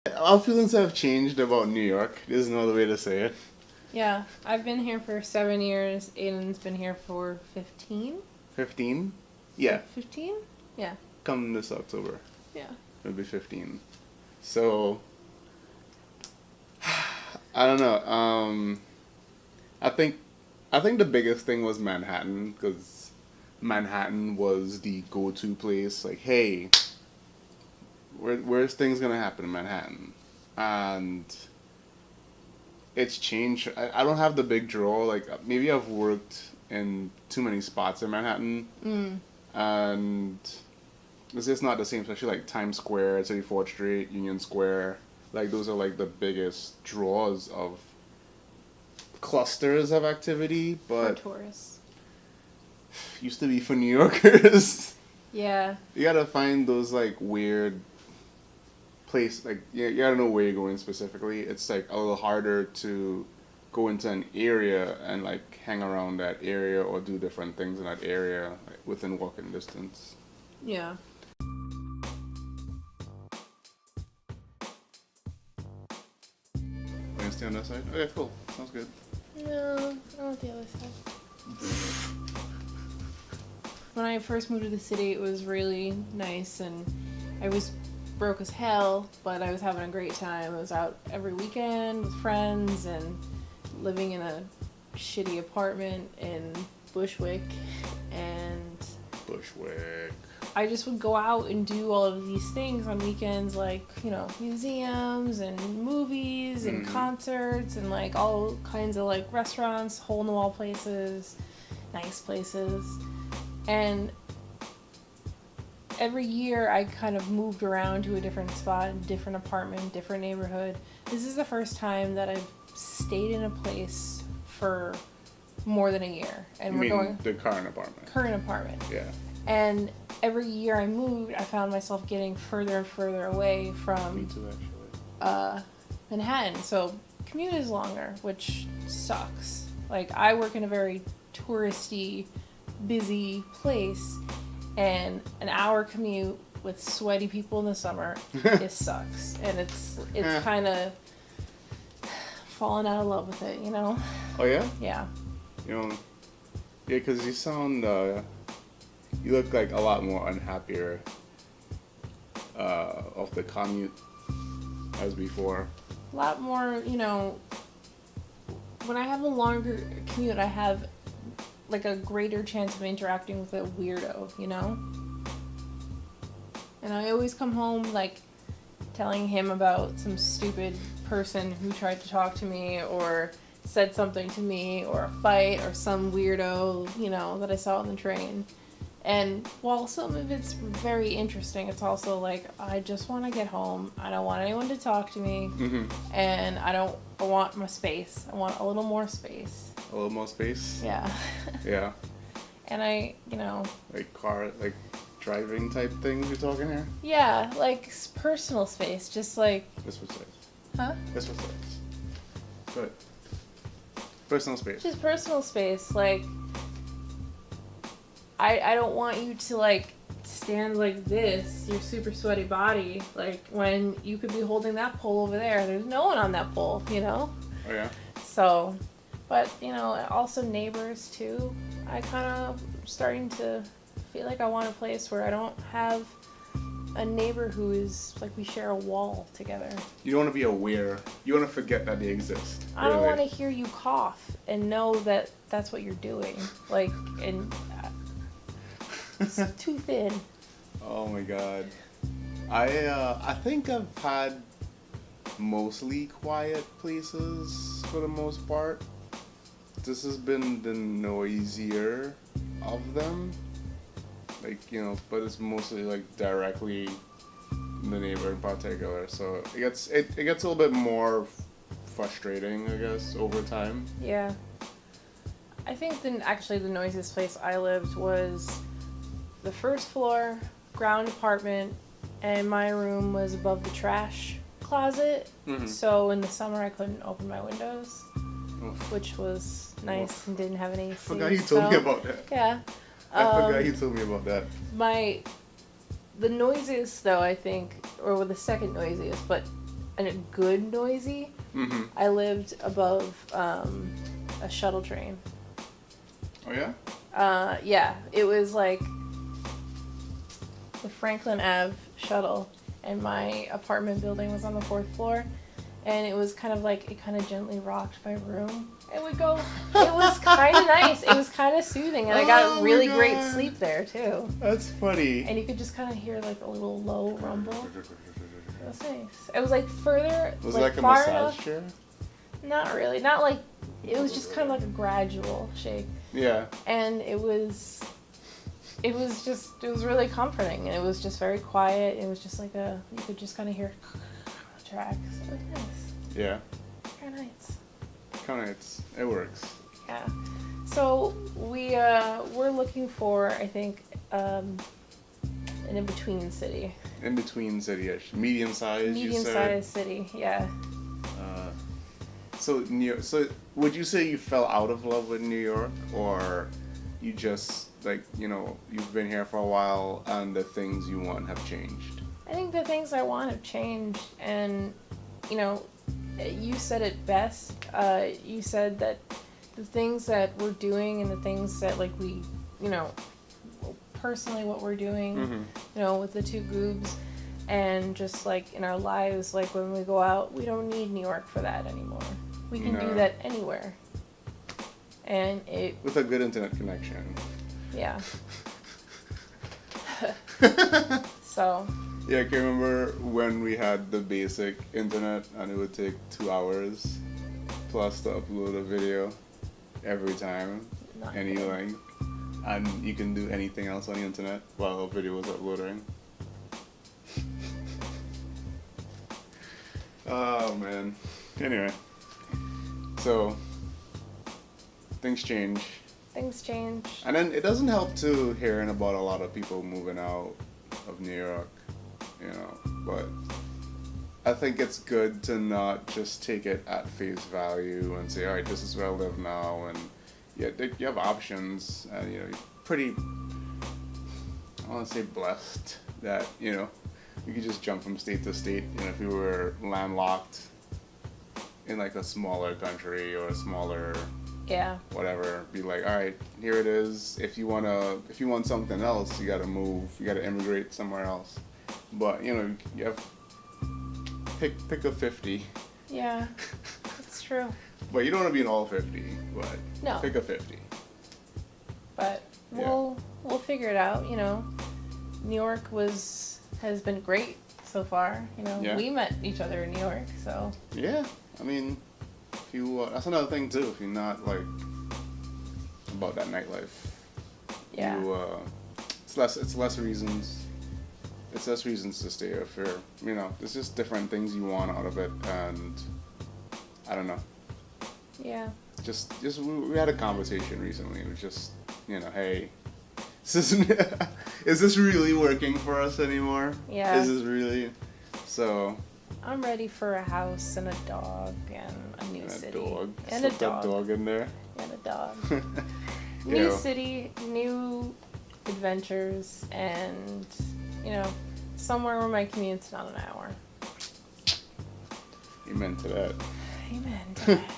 Our feelings have changed about New York. There's no other way to say it. Yeah, I've been here for 7 years. Aiden's been here for 15. 15? Yeah. 15? Yeah. Come this October. Yeah. It'll be 15. So, I don't know. I think the biggest thing was Manhattan, because Manhattan was the go-to place. Like, hey, where's things gonna happen in Manhattan? And it's changed. I don't have the big draw. Like, maybe I've worked in too many spots in Manhattan, and it's just not the same. Especially like Times Square, 34th Street, Union Square. Like, those are like the biggest draws of clusters of activity, but For tourists. used to be for New Yorkers. Yeah. You gotta find those like weird place, like you gotta know where you're going specifically. It's like a little harder to go into an area and like hang around that area or do different things in that area, like, within walking distance. Yeah. Want to stay on that side? Okay, cool. Sounds good. No, I want the other side. When I first moved to the city, it was really nice, and I was broke as hell, but I was having a great time. I was out every weekend with friends and living in a shitty apartment in Bushwick, and Bushwick. I just would go out and do all of these things on weekends, like, museums and movies and concerts and like all kinds of like restaurants, hole in the wall places, nice places. And every year I kind of moved around to a different spot, different apartment, different neighborhood. This is the first time that I've stayed in a place for more than a year. And You we're mean going the current apartment? Yeah. And every year I moved, I found myself getting further and further away Me from too, actually. Manhattan. So commute is longer, which sucks. Like, I work in a very touristy, busy place, and an hour commute with sweaty people in the summer, it sucks. And it's kind of falling out of love with it, you know? Oh yeah? Yeah. Yeah, because you sound, you look like a lot more unhappier of the commute as before. A lot more, when I have a longer commute, I have like a greater chance of interacting with a weirdo, And I always come home like telling him about some stupid person who tried to talk to me or said something to me, or a fight, or some weirdo, that I saw on the train. And while some of it's very interesting, it's also like, I just want to get home. I don't want anyone to talk to me. And I want my space. I want a little more space. A little more space? Yeah. Yeah. And Like driving type things you're talking here? Yeah, like personal space, just like... This was space. Huh? This was space. Good. Personal space. Just personal space, like... I don't want you to, like, stand like this, your super sweaty body, like, when you could be holding that pole over there. There's no one on that pole, Oh, yeah? So, but, also neighbors, too. I kind of starting to feel like I want a place where I don't have a neighbor who is, like, we share a wall together. You don't want to be aware. You want to forget that they exist. I don't want to hear you cough and know that that's what you're doing. Like, and... It's too thin. Oh my god. I think I've had mostly quiet places for the most part. This has been the noisier of them. Like, but it's mostly like directly the neighbor in particular. So it gets a little bit more frustrating, I guess, over time. Yeah. I think actually the noisiest place I lived was the first floor, ground apartment, and my room was above the trash closet. So in the summer I couldn't open my windows, which was nice and didn't have any AC. I forgot you told me about that. Yeah. I forgot you told me about that. The noisiest, though, I think, or the second noisiest, but a good noisy, Mm-hmm. I lived above a shuttle train. Oh yeah. Yeah, it was like the Franklin Ave shuttle, and my apartment building was on the 4th floor, and it was kind of like, it kind of gently rocked my room. It would go, it was kind of nice. It was kind of soothing, and I got really great sleep there too. That's funny. And you could just kind of hear like a little low rumble. It was nice. It was like further, Was it like like a far massage enough. chair? Not really. Not like, it was just kind of like a gradual shake. Yeah. And it was really comforting, and it was just very quiet. It was just like you could just kind of hear tracks. It was nice. Yeah. Very nice. Kind of, it works. Yeah. So we're looking for, I think, an in-between city. In between city-ish, medium size. Medium-sized city, yeah. So would you say you fell out of love with New York, or you just, like, you know, you've been here for a while and the things you want have changed? I think the things I want have changed, and, you know, you said it best. You said that the things that we're doing and the things that, like, we, you know, personally what we're doing, Mm-hmm. you know, with the two goobs, and just, like, in our lives, like, when we go out, we don't need New York for that anymore. We can do that anywhere. And it... With a good internet connection. Yeah. So... Yeah, I can remember when we had the basic internet and it would take 2 hours plus to upload a video every time, Not any good. length, and you can do anything else on the internet while a video was uploading. Oh man. Anyway, so things change. Things change. And then it doesn't help to hearing about a lot of people moving out of New York, you know, but I think it's good to not just take it at face value and say, all right, this is where I live now, and yeah, you have options, and, you know, you're pretty, I want to say blessed that, you know, you could just jump from state to state. You know, if you were landlocked in like a smaller country or a smaller whatever, be like, all right, here it is. If you want something else, you gotta move. You gotta immigrate somewhere else. But you know, you have pick a 50. Yeah, that's true. But you don't want to be in all 50. But No. pick a 50. But we'll figure it out. You know, New York has been great so far. You know, we met each other in New York, so. Yeah, I mean, if you that's another thing too. If you're not like about that nightlife, it's less reasons. It's less reasons to stay if you're, you know, there's just different things you want out of it, and I don't know. Yeah. Just we had a conversation recently. It was just, you know, hey, is this really working for us anymore? Yeah. Is this really? So. I'm ready for a house and a dog and a new city. Dog. And Slip a dog. that dog in there. And a dog. You New know. city, new adventures, and, you know, somewhere where my commute's not an hour. Amen to that. Amen to that.